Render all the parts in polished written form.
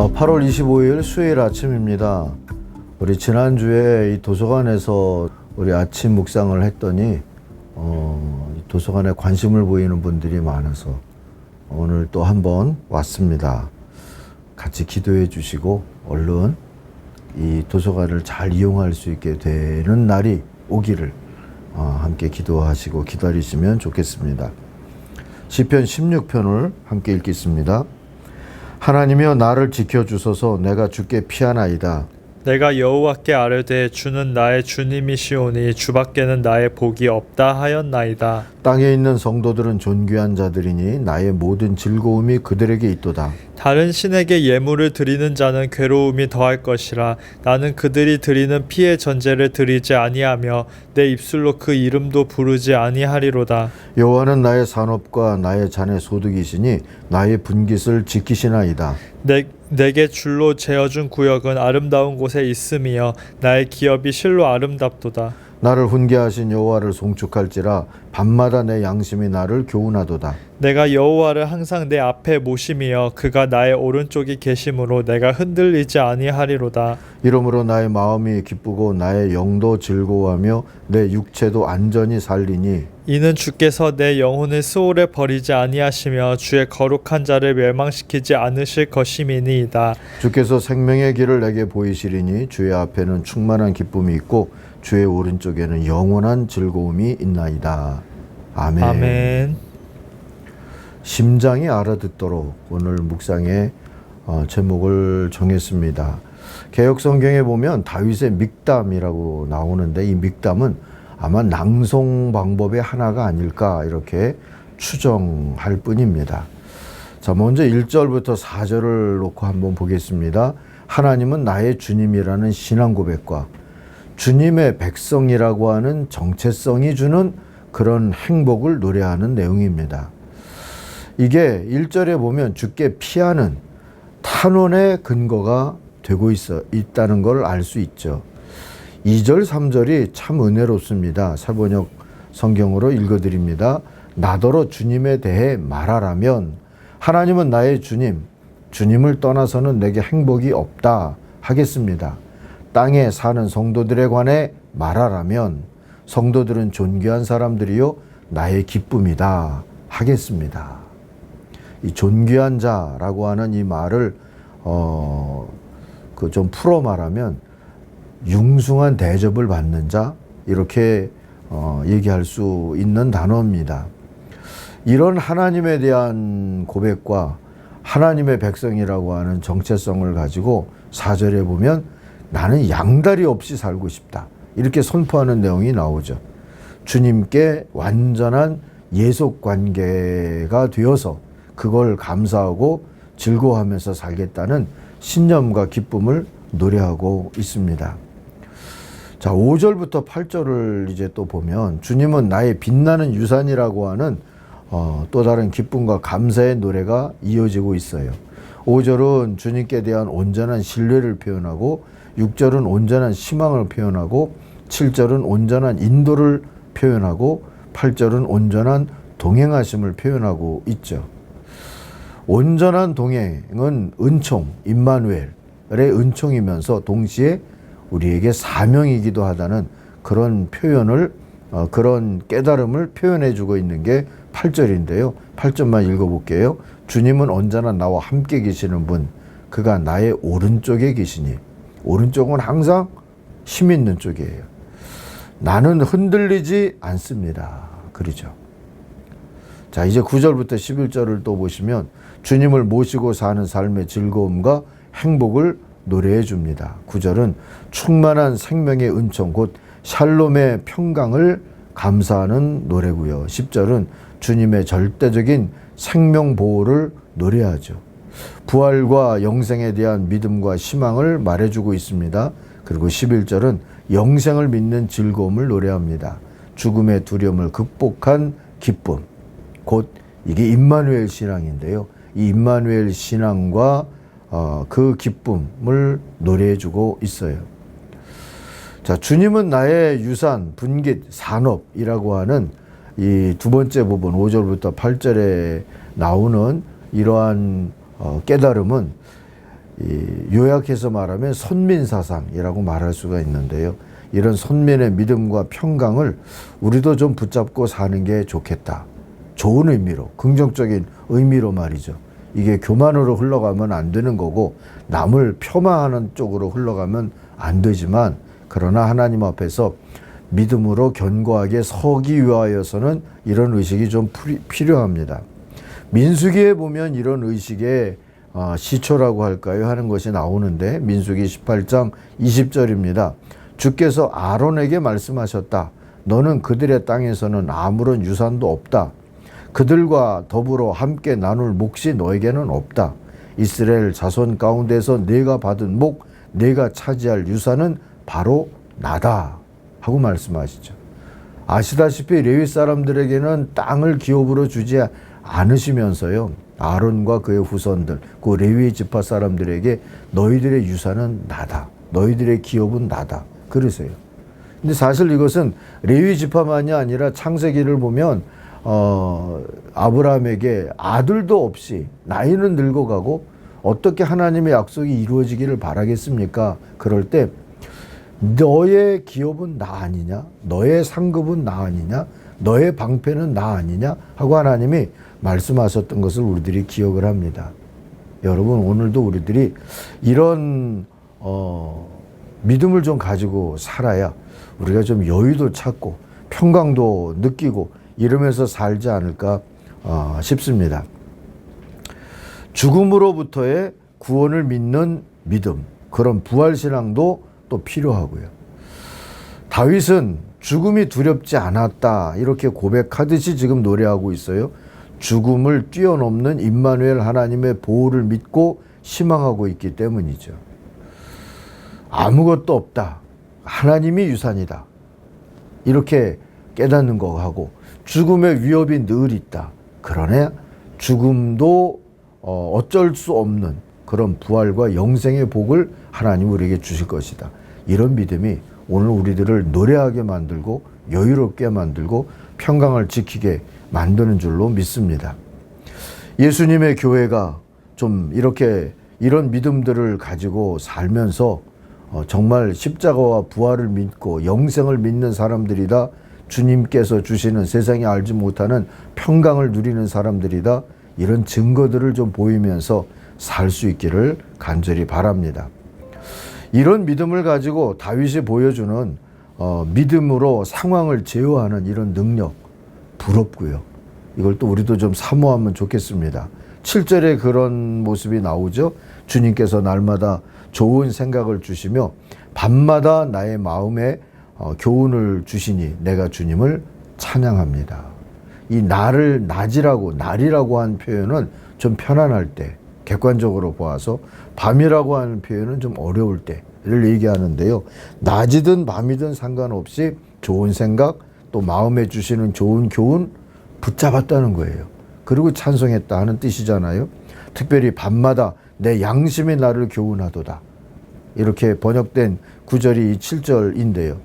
8월 25일 수요일 아침입니다. 우리 지난주에 이 도서관에서 우리 아침 묵상을 했더니 도서관에 관심을 보이는 분들이 많아서 오늘 또 한번 왔습니다. 같이 기도해 주시고 얼른 이 도서관을 잘 이용할 수 있게 되는 날이 오기를 함께 기도하시고 기다리시면 좋겠습니다. 시편 16편을 함께 읽겠습니다. 하나님이여 나를 지켜주소서. 내가 주께 피하나이다. 내가 여호와께 아뢰되 주는 나의 주님이시오니 주밖에는 나의 복이 없다 하였나이다. 땅에 있는 성도들은 존귀한 자들이니 나의 모든 즐거움이 그들에게 있도다. 다른 신에게 예물을 드리는 자는 괴로움이 더할 것이라. 나는 그들이 드리는 피의 전제를 드리지 아니하며 내 입술로 그 이름도 부르지 아니하리로다. 여호와는 나의 산업과 나의 잔의 소득이시니 나의 분깃을 지키시나이다. 내게 줄로 재어준 구역은 아름다운 곳에 있음이여 나의 기업이 실로 아름답도다. 나를 훈계하신 여호와를 송축할지라 밤마다 내 양심이 나를 교훈하도다. 내가 여호와를 항상 내 앞에 모심이여 그가 나의 오른쪽이 계심으로 내가 흔들리지 아니하리로다. 이러므로 나의 마음이 기쁘고 나의 영도 즐거워하며 내 육체도 안전히 살리니 이는 주께서 내 영혼을 스올에 버리지 아니하시며 주의 거룩한 자를 멸망시키지 않으실 것임이니이다. 주께서 생명의 길을 내게 보이시리니 주의 앞에는 충만한 기쁨이 있고 주의 오른쪽에는 영원한 즐거움이 있나이다. 아멘. 아멘. 심장이 알아듣도록 오늘 묵상의 제목을 정했습니다. 개역성경에 보면 다윗의 믹담이라고 나오는데 이 믹담은 아마 낭송 방법의 하나가 아닐까 이렇게 추정할 뿐입니다. 자, 먼저 1절부터 4절을 놓고 한번 보겠습니다. 하나님은 나의 주님이라는 신앙 고백과 주님의 백성이라고 하는 정체성이 주는 그런 행복을 노래하는 내용입니다. 이게 1절에 보면 주께 피하는 탄원의 근거가 되고 있다는 걸 알 수 있죠. 2절, 3절이 참 은혜롭습니다. 사번역 성경으로 읽어드립니다. 나더러 주님에 대해 말하라면 하나님은 나의 주님, 주님을 떠나서는 내게 행복이 없다 하겠습니다. 땅에 사는 성도들에 관해 말하라면 성도들은 존귀한 사람들이요 나의 기쁨이다 하겠습니다. 이 존귀한 자라고 하는 이 말을 좀 풀어 말하면 융숭한 대접을 받는 자 이렇게 얘기할 수 있는 단어입니다. 이런 하나님에 대한 고백과 하나님의 백성이라고 하는 정체성을 가지고 4절에 보면 나는 양다리 없이 살고 싶다 이렇게 선포하는 내용이 나오죠. 주님께 완전한 예속 관계가 되어서 그걸 감사하고 즐거워하면서 살겠다는 신념과 기쁨을 노래하고 있습니다. 자, 5절부터 8절을 이제 또 보면 주님은 나의 빛나는 유산이라고 하는 또 다른 기쁨과 감사의 노래가 이어지고 있어요. 5절은 주님께 대한 온전한 신뢰를 표현하고 6절은 온전한 희망을 표현하고 7절은 온전한 인도를 표현하고 8절은 온전한 동행하심을 표현하고 있죠. 온전한 동행은 은총, 임마누엘의 은총이면서 동시에 우리에게 사명이기도 하다는 그런 표현을 그런 깨달음을 표현해 주고 있는 게 8절인데요. 8절만 읽어볼게요. 주님은 언제나 나와 함께 계시는 분, 그가 나의 오른쪽에 계시니 오른쪽은 항상 힘 있는 쪽이에요. 나는 흔들리지 않습니다. 그러죠. 자, 이제 9절부터 11절을 또 보시면 주님을 모시고 사는 삶의 즐거움과 행복을 노래해 줍니다. 9절은 충만한 생명의 은총 곧 샬롬의 평강을 감사하는 노래고요. 10절은 주님의 절대적인 생명 보호를 노래하죠. 부활과 영생에 대한 믿음과 희망을 말해주고 있습니다. 그리고 11절은 영생을 믿는 즐거움을 노래합니다. 죽음의 두려움을 극복한 기쁨, 곧 이게 임마누엘 신앙인데요. 이 임마누엘 신앙과 그 기쁨을 노래해주고 있어요. 자, 주님은 나의 유산, 분깃, 산업이라고 하는 이 두 번째 부분 5절부터 8절에 나오는 이러한 깨달음은 요약해서 말하면 선민사상이라고 말할 수가 있는데요. 이런 선민의 믿음과 평강을 우리도 좀 붙잡고 사는 게 좋겠다. 좋은 의미로, 긍정적인 의미로 말이죠. 이게 교만으로 흘러가면 안 되는 거고 남을 폄하하는 쪽으로 흘러가면 안 되지만, 그러나 하나님 앞에서 믿음으로 견고하게 서기 위하여서는 이런 의식이 좀 필요합니다. 민수기에 보면 이런 의식의 시초라고 할까요? 하는 것이 나오는데, 민수기 18장 20절입니다. 주께서 아론에게 말씀하셨다. 너는 그들의 땅에서는 아무런 유산도 없다. 그들과 더불어 함께 나눌 몫이 너에게는 없다. 이스라엘 자손 가운데서 네가 받은 목, 네가 차지할 유산은 바로 나다 하고 말씀하시죠. 아시다시피 레위 사람들에게는 땅을 기업으로 주지 않으시면서요, 아론과 그의 후손들, 그 레위 지파 사람들에게 너희들의 유산은 나다. 너희들의 기업은 나다. 그러세요. 근데 사실 이것은 레위 지파만이 아니라 창세기를 보면 아브라함에게 아들도 없이 나이는 늙어가고 어떻게 하나님의 약속이 이루어지기를 바라겠습니까? 그럴 때 너의 기업은 나 아니냐? 너의 상급은 나 아니냐? 너의 방패는 나 아니냐? 하고 하나님이 말씀하셨던 것을 우리들이 기억을 합니다. 여러분, 오늘도 우리들이 이런 믿음을 좀 가지고 살아야 우리가 좀 여유도 찾고 평강도 느끼고 이러면서 살지 않을까 싶습니다. 죽음으로부터의 구원을 믿는 믿음, 그런 부활신앙도 또 필요하고요. 다윗은 죽음이 두렵지 않았다 이렇게 고백하듯이 지금 노래하고 있어요. 죽음을 뛰어넘는 임마누엘 하나님의 보호를 믿고 희망하고 있기 때문이죠. 아무것도 없다. 하나님이 유산이다. 이렇게 깨닫는 거하고, 죽음의 위협이 늘 있다. 그러나 죽음도 어쩔 수 없는 그런 부활과 영생의 복을 하나님 우리에게 주실 것이다. 이런 믿음이 오늘 우리들을 노래하게 만들고 여유롭게 만들고 평강을 지키게 만드는 줄로 믿습니다. 예수님의 교회가 좀 이렇게 이런 믿음들을 가지고 살면서 정말 십자가와 부활을 믿고 영생을 믿는 사람들이다. 주님께서 주시는 세상이 알지 못하는 평강을 누리는 사람들이다. 이런 증거들을 좀 보이면서 살 수 있기를 간절히 바랍니다. 이런 믿음을 가지고 다윗이 보여주는 믿음으로 상황을 제어하는 이런 능력, 부럽고요. 이걸 또 우리도 좀 사모하면 좋겠습니다. 7절에 그런 모습이 나오죠. 주님께서 날마다 좋은 생각을 주시며 밤마다 나의 마음에 교훈을 주시니 내가 주님을 찬양합니다. 이 날을 낮이라고, 날이라고 한 표현은 좀 편안할 때, 객관적으로 보아서 밤이라고 하는 표현은 좀 어려울 때를 얘기하는데요. 낮이든 밤이든 상관없이 좋은 생각, 또 마음에 주시는 좋은 교훈 붙잡았다는 거예요. 그리고 찬송했다 하는 뜻이잖아요. 특별히 밤마다 내 양심이 나를 교훈하도다. 이렇게 번역된 구절이 7절인데요.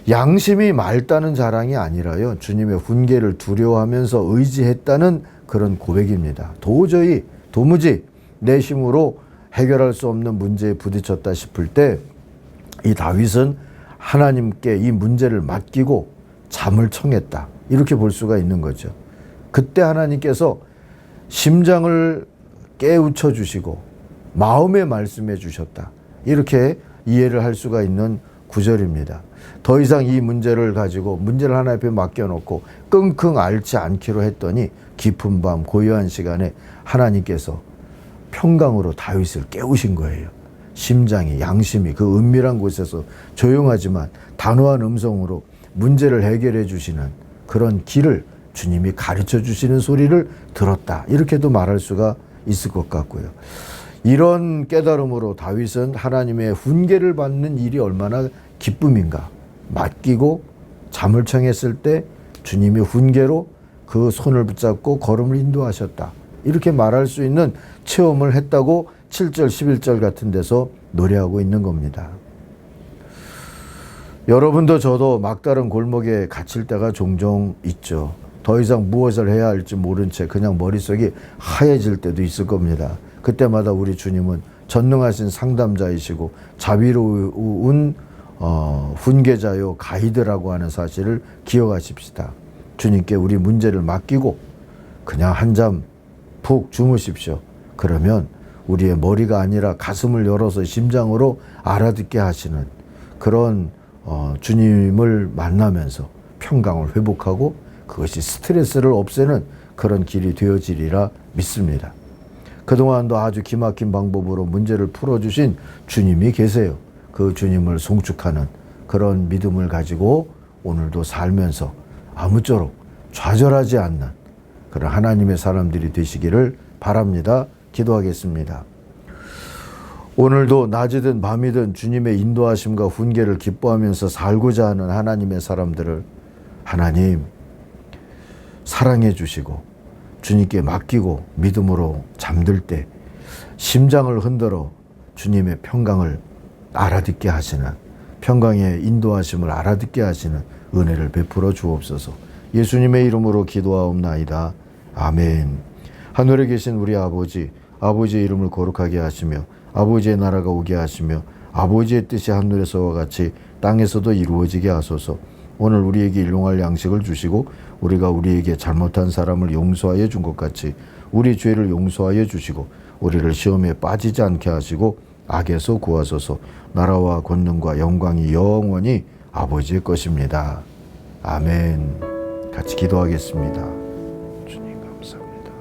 양심이 맑다는 자랑이 아니라요, 주님의 훈계를 두려워하면서 의지했다는 그런 고백입니다. 도무지 내 힘으로 해결할 수 없는 문제에 부딪혔다 싶을 때 이 다윗은 하나님께 이 문제를 맡기고 잠을 청했다. 이렇게 볼 수가 있는 거죠. 그때 하나님께서 심장을 깨우쳐 주시고 마음에 말씀해 주셨다. 이렇게 이해를 할 수가 있는 구절입니다. 더 이상 이 문제를 가지고 문제를 하나님 앞에 맡겨놓고 끙끙 앓지 않기로 했더니 깊은 밤 고요한 시간에 하나님께서 평강으로 다윗을 깨우신 거예요. 심장이, 양심이 그 은밀한 곳에서 조용하지만 단호한 음성으로 문제를 해결해 주시는 그런 길을 주님이 가르쳐 주시는 소리를 들었다. 이렇게도 말할 수가 있을 것 같고요. 이런 깨달음으로 다윗은 하나님의 훈계를 받는 일이 얼마나 기쁨인가. 맡기고 잠을 청했을 때 주님이 훈계로 그 손을 붙잡고 걸음을 인도하셨다. 이렇게 말할 수 있는 체험을 했다고 7절, 11절 같은 데서 노래하고 있는 겁니다. 여러분도 저도 막다른 골목에 갇힐 때가 종종 있죠. 더 이상 무엇을 해야 할지 모른 채 그냥 머릿속이 하얘질 때도 있을 겁니다. 그때마다 우리 주님은 전능하신 상담자이시고 자비로운 훈계자요 가이드라고 하는 사실을 기억하십시다. 주님께 우리 문제를 맡기고 그냥 한잠 푹 주무십시오. 그러면 우리의 머리가 아니라 가슴을 열어서 심장으로 알아듣게 하시는 그런 주님을 만나면서 평강을 회복하고 그것이 스트레스를 없애는 그런 길이 되어지리라 믿습니다. 그동안도 아주 기막힌 방법으로 문제를 풀어주신 주님이 계세요. 그 주님을 송축하는 그런 믿음을 가지고 오늘도 살면서 아무쪼록 좌절하지 않는 그런 하나님의 사람들이 되시기를 바랍니다. 기도하겠습니다. 오늘도 낮이든 밤이든 주님의 인도하심과 훈계를 기뻐하면서 살고자 하는 하나님의 사람들을 하나님 사랑해 주시고 주님께 맡기고 믿음으로 잠들 때 심장을 흔들어 주님의 평강을 알아듣게 하시는 평강의 인도하심을 알아듣게 하시는 은혜를 베풀어 주옵소서. 예수님의 이름으로 기도하옵나이다. 아멘. 하늘에 계신 우리 아버지, 아버지의 이름을 거룩하게 하시며 아버지의 나라가 오게 하시며 아버지의 뜻이 하늘에서와 같이 땅에서도 이루어지게 하소서. 오늘 우리에게 일용할 양식을 주시고 우리가 우리에게 잘못한 사람을 용서하여 준 것 같이 우리 죄를 용서하여 주시고 우리를 시험에 빠지지 않게 하시고 악에서 구하소서. 나라와 권능과 영광이 영원히 아버지의 것입니다. 아멘. 같이 기도하겠습니다. 주님 감사합니다.